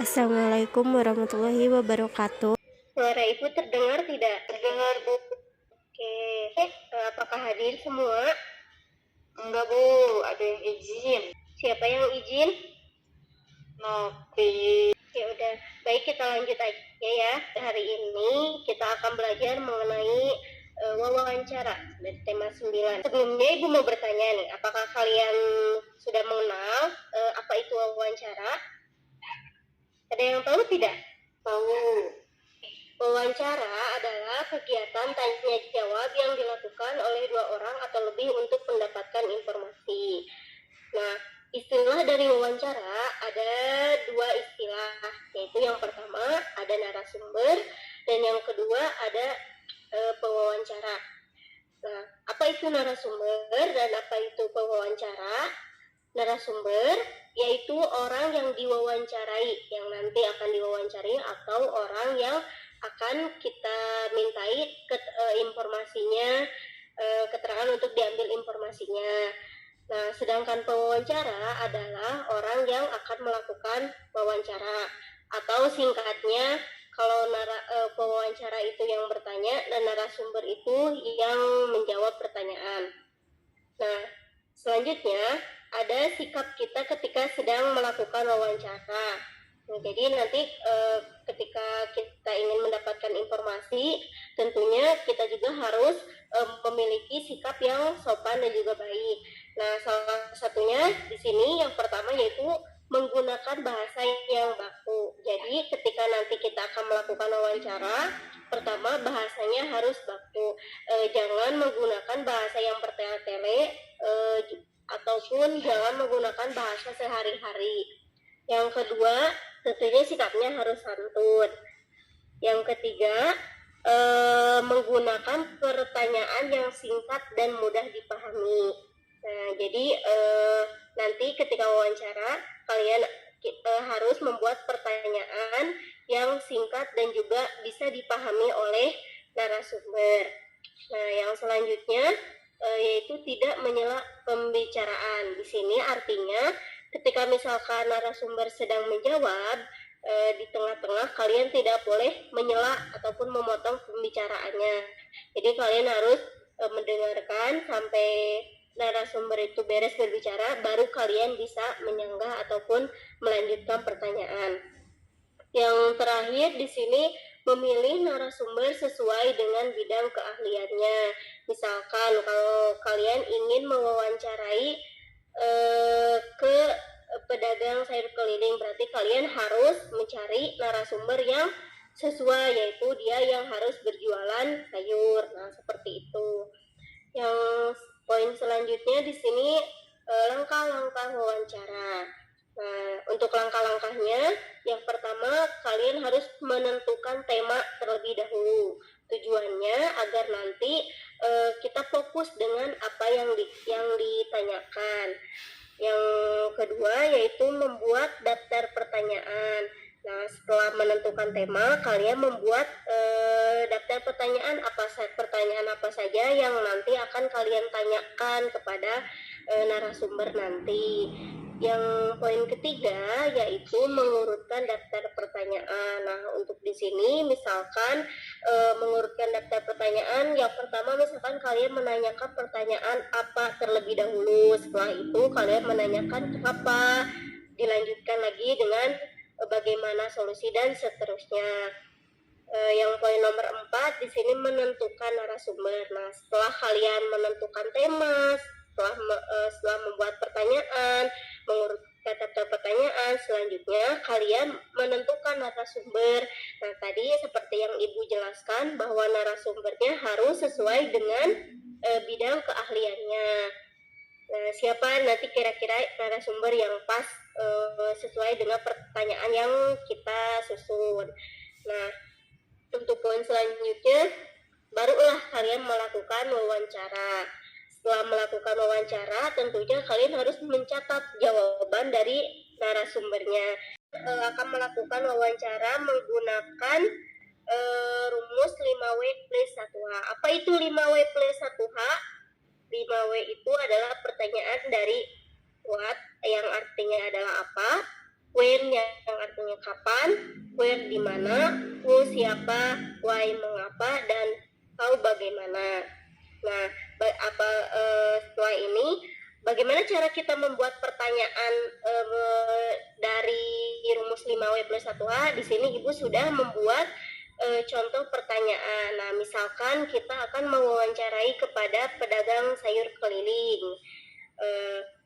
Assalamualaikum warahmatullahi wabarakatuh. Suara Ibu terdengar tidak? Terdengar, Bu. Oke. Apakah hadir semua? Enggak, Bu. Ada yang izin. Siapa yang izin? Nopi. Ya udah. Baik, kita lanjut aja ya. Hari ini kita akan belajar mengenai wawancara dari tema 9. Sebelumnya Ibu mau bertanya nih, apakah kalian sudah mengenal apa itu wawancara? Ada yang tahu tidak? Tahu. Wawancara adalah kegiatan tanya jawab yang dilakukan oleh dua orang atau lebih untuk mendapatkan informasi. Nah, istilah dari wawancara ada dua istilah, yaitu yang pertama ada narasumber dan yang kedua ada pewawancara. Nah, apa itu narasumber dan apa itu pewawancara? Narasumber yaitu orang yang diwawancarai, yang nanti akan diwawancarai, atau orang yang akan kita mintai informasinya, keterangan untuk diambil informasinya. Nah, sedangkan pewawancara adalah orang yang akan melakukan wawancara, atau singkatnya kalau pewawancara itu yang bertanya dan narasumber itu yang menjawab pertanyaan. Nah, selanjutnya ada sikap kita ketika sedang melakukan wawancara. Nah, jadi nanti ketika kita ingin mendapatkan informasi, tentunya kita juga harus memiliki sikap yang sopan dan juga baik. Nah, salah satunya di sini yang pertama yaitu menggunakan bahasa yang baku. Jadi ketika nanti kita akan melakukan wawancara, pertama bahasanya harus baku. Jangan menggunakan bahasa yang bertele-tele, ataupun jangan menggunakan bahasa sehari-hari. Yang kedua, tentunya sikapnya harus santun. Yang ketiga, menggunakan pertanyaan yang singkat dan mudah dipahami. Nah, jadi nanti ketika wawancara kalian harus membuat pertanyaan yang singkat dan juga bisa dipahami oleh narasumber. Nah, yang selanjutnya yaitu tidak menyela pembicaraan. Di sini artinya ketika misalkan narasumber sedang menjawab, di tengah-tengah kalian tidak boleh menyela ataupun memotong pembicaraannya. Jadi kalian harus mendengarkan sampai narasumber itu beres berbicara, baru kalian bisa menyanggah ataupun melanjutkan pertanyaan. Yang terakhir di sini memilih narasumber sesuai dengan bidang keahliannya. Misalkan kalau kalian ingin mewawancarai ke pedagang sayur keliling, berarti kalian harus mencari narasumber yang sesuai, yaitu dia yang harus berjualan sayur. Nah, seperti itu. Yang poin selanjutnya di sini langkah-langkah wawancara. Nah, untuk langkah-langkahnya, yang pertama kalian harus menentukan tema terlebih dahulu. Tujuannya agar nanti kita fokus dengan apa yang ditanyakan. Yang kedua yaitu membuat daftar pertanyaan. Nah, setelah menentukan tema, kalian membuat daftar pertanyaan apa saja yang nanti akan kalian tanyakan kepada narasumber nanti. Yang poin ketiga yaitu mengurutkan daftar pertanyaan. Nah, untuk di sini misalkan mengurutkan daftar pertanyaan, yang pertama misalkan kalian menanyakan pertanyaan apa terlebih dahulu. Setelah itu kalian menanyakan apa, dilanjutkan lagi dengan bagaimana solusi dan seterusnya. Yang poin nomor 4 di sini menentukan narasumber. Nah, setelah kalian menentukan tema, setelah membuat pertanyaan, mengurutkan daftar pertanyaan, selanjutnya kalian menentukan narasumber. Nah, tadi seperti yang Ibu jelaskan bahwa narasumbernya harus sesuai dengan bidang keahliannya. Nah, siapa nanti kira-kira narasumber yang pas sesuai dengan pertanyaan yang kita susun. Nah, untuk poin selanjutnya, barulah kalian melakukan wawancara. Setelah melakukan wawancara, tentunya kalian harus mencatat jawaban dari narasumbernya. Akan melakukan wawancara menggunakan rumus 5W plus 1H. Apa itu 5W plus 1H? 5W itu adalah pertanyaan dari what, yang artinya adalah apa, when yang artinya kapan, where di mana, who siapa, why mengapa, dan how bagaimana. Nah, setelah ini bagaimana cara kita membuat pertanyaan dari rumus 5W plus 1H? Di sini Ibu sudah membuat contoh pertanyaan. Nah, misalkan kita akan mewawancarai kepada pedagang sayur keliling.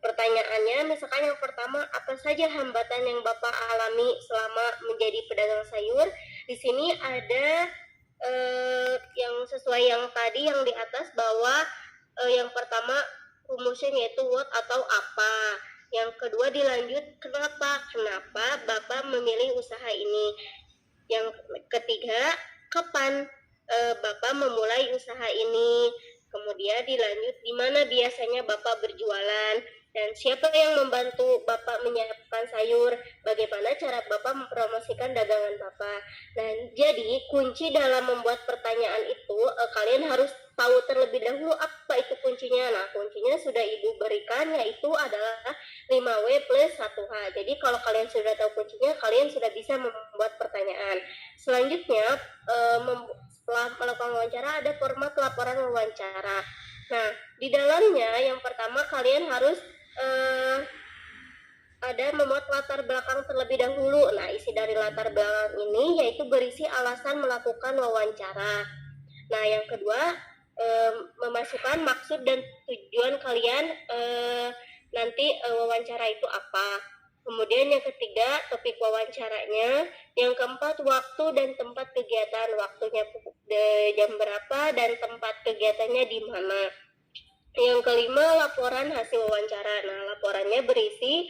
Pertanyaannya, misalkan yang pertama, apa saja hambatan yang Bapak alami selama menjadi pedagang sayur? Di sini ada yang sesuai yang tadi yang di atas, bahwa yang pertama rumusnya yaitu what atau apa. Yang kedua dilanjut kenapa Bapak memilih usaha ini. Yang ketiga, kapan Bapak memulai usaha ini. Kemudian dilanjut di mana biasanya Bapak berjualan, dan siapa yang membantu Bapak menyiapkan sayur, bagaimana cara Bapak mempromosikan dagangan Bapak. Nah, jadi kunci dalam membuat pertanyaan itu kalian harus tahu terlebih dahulu apa itu kuncinya. Nah, kuncinya sudah Ibu berikan, yaitu adalah 5W plus 1H. Jadi kalau kalian sudah tahu kuncinya, kalian sudah bisa membuat pertanyaan. Selanjutnya, setelah melakukan wawancara, ada format laporan wawancara. Nah, di dalamnya yang pertama kalian harus ada memuat latar belakang terlebih dahulu. Nah, isi dari latar belakang ini yaitu berisi alasan melakukan wawancara. Nah, yang kedua, memasukkan maksud dan tujuan kalian nanti wawancara itu apa. Kemudian yang ketiga, topik wawancaranya. Yang keempat, waktu dan tempat kegiatan. Waktunya jam berapa dan tempat kegiatannya di mana. Yang kelima, laporan hasil wawancara. Nah, laporannya berisi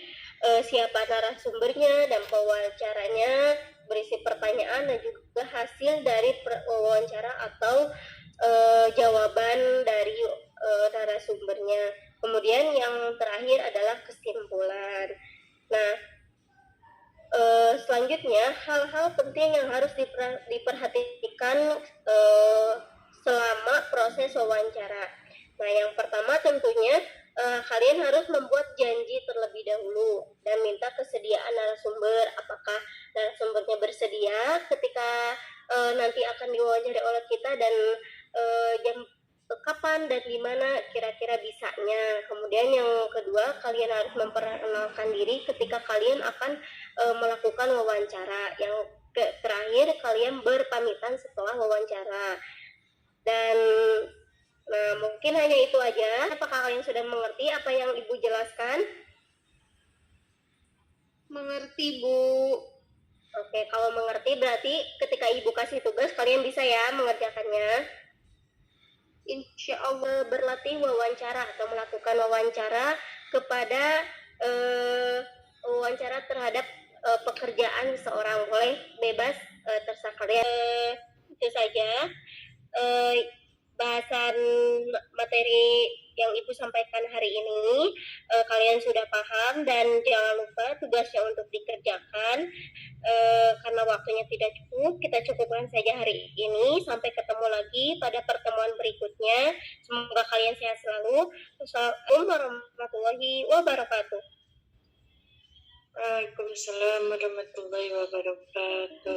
siapa narasumbernya, dan pewawancaranya, berisi pertanyaan dan juga hasil dari wawancara atau jawaban dari narasumbernya. Kemudian yang terakhir adalah kesimpulan. Nah, selanjutnya hal-hal penting yang harus diperhatikan selama proses wawancara. Nah, yang pertama tentunya kalian harus membuat janji terlebih dahulu dan minta kesediaan narasumber. Apakah narasumbernya bersedia ketika nanti akan diwawancarai oleh kita, dan jam kapan dan di mana kira-kira bisanya. Kemudian yang kedua, kalian harus memperkenalkan diri ketika kalian akan melakukan wawancara. Yang terakhir, kalian berpamitan setelah wawancara. Dan nah, mungkin hanya itu aja. Apakah kalian sudah mengerti apa yang Ibu jelaskan? Mengerti, Bu. Oke, kalau mengerti berarti ketika Ibu kasih tugas, kalian bisa ya mengerjakannya. Insya Allah berlatih wawancara atau melakukan wawancara kepada wawancara terhadap pekerjaan seorang. Boleh bebas, terserah kalian. Itu saja bahasan materi yang Ibu sampaikan hari ini. Kalian sudah paham, dan jangan lupa tugasnya untuk dikerjakan. Karena waktunya tidak cukup, kita cukupkan saja hari ini. Sampai ketemu lagi pada pertemuan berikutnya. Semoga kalian sehat selalu. Wassalamualaikum warahmatullahi wabarakatuh. Waalaikumsalam warahmatullahi wabarakatuh.